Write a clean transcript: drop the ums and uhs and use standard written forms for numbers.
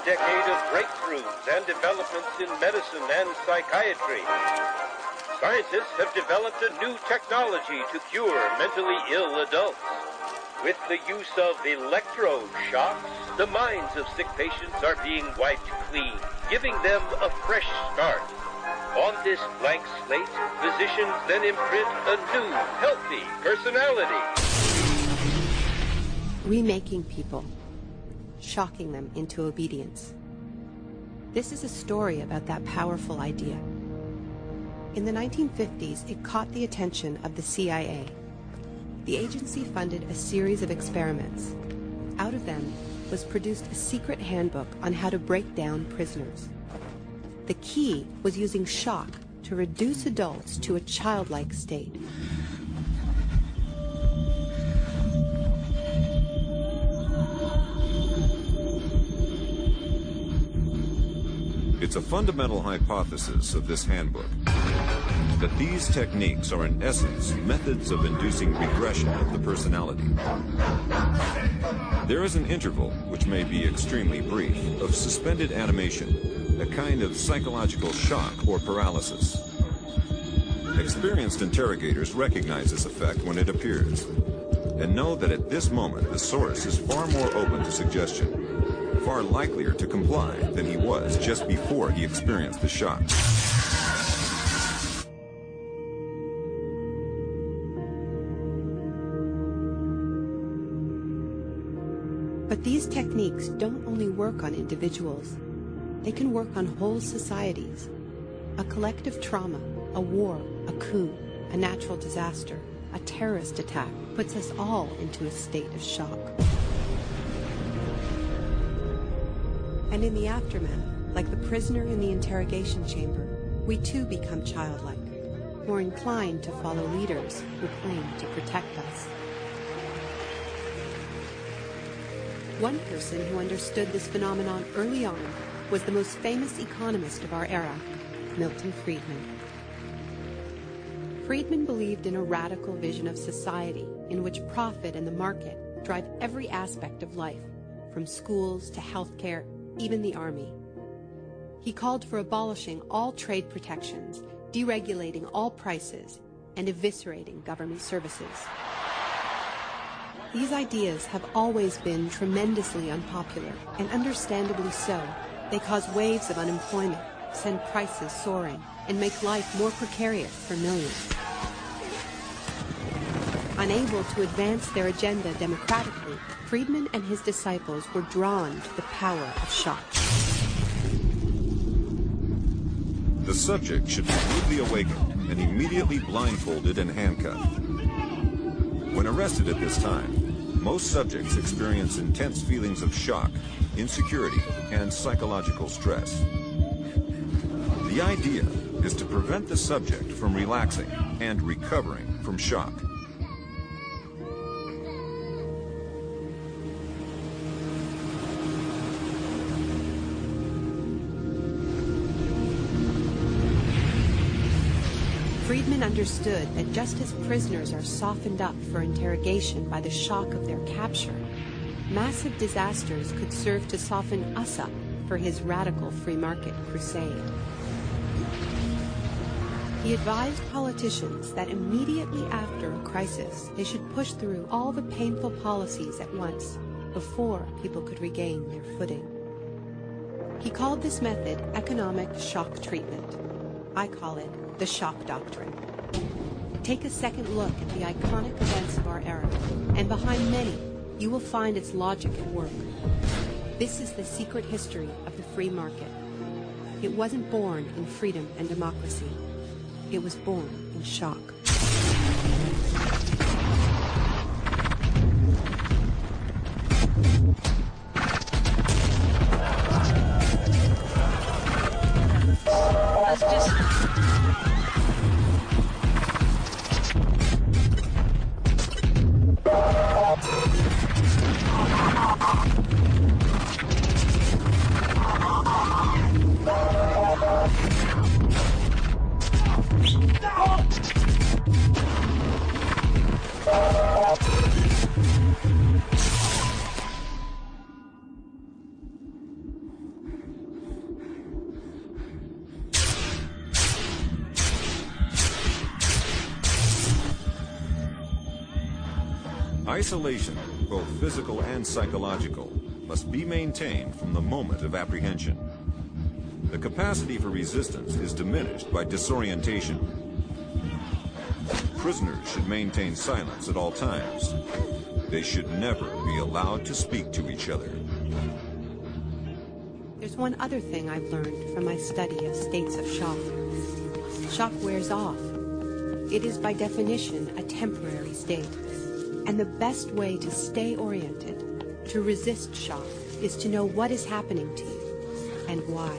decade of breakthroughs and developments in medicine and psychiatry. Scientists have developed a new technology to cure mentally ill adults. With the use of electroshocks, the minds of sick patients are being wiped clean, giving them a fresh start. On this blank slate, physicians then imprint a new, healthy personality. Remaking people, shocking them into obedience. This is a story about that powerful idea. In the 1950s, it caught the attention of the CIA. The agency funded a series of experiments. Out of them was produced a secret handbook on how to break down prisoners. The key was using shock to reduce adults to a childlike state. It's a fundamental hypothesis of this handbook that these techniques are in essence methods of inducing regression of the personality. There is an interval, which may be extremely brief, of suspended animation, a kind of psychological shock or paralysis. Experienced interrogators recognize this effect when it appears, and know that at this moment the source is far more open to suggestion, far likelier to comply than he was just before he experienced the shock. But these techniques don't only work on individuals. They can work on whole societies. A collective trauma, a war, a coup, a natural disaster, a terrorist attack puts us all into a state of shock. And in the aftermath, like the prisoner in the interrogation chamber, we too become childlike, more inclined to follow leaders who claim to protect us. One person who understood this phenomenon early on was the most famous economist of our era, Milton Friedman. Friedman believed in a radical vision of society in which profit and the market drive every aspect of life, from schools to healthcare, even the army. He called for abolishing all trade protections, deregulating all prices, and eviscerating government services. These ideas have always been tremendously unpopular, and understandably so. They cause waves of unemployment, send prices soaring, and make life more precarious for millions. Unable to advance their agenda democratically, Friedman and his disciples were drawn to the power of shock. The subject should be rudely awakened and immediately blindfolded and handcuffed. When arrested at this time, most subjects experience intense feelings of shock, insecurity, and psychological stress. The idea is to prevent the subject from relaxing and recovering from shock. Friedman understood that just as prisoners are softened up for interrogation by the shock of their capture, massive disasters could serve to soften us up for his radical free market crusade. He advised politicians that immediately after a crisis, they should push through all the painful policies at once before people could regain their footing. He called this method economic shock treatment. I call it the shock doctrine. Take a second look at the iconic events of our era, and behind many, you will find its logic at work. This is the secret history of the free market. It wasn't born in freedom and democracy. It was born in shock. Isolation, both physical and psychological, must be maintained from the moment of apprehension. The capacity for resistance is diminished by disorientation. Prisoners should maintain silence at all times. They should never be allowed to speak to each other. There's one other thing I've learned from my study of states of shock. Shock wears off. It is by definition a temporary state. And the best way to stay oriented, to resist shock, is to know what is happening to you and why.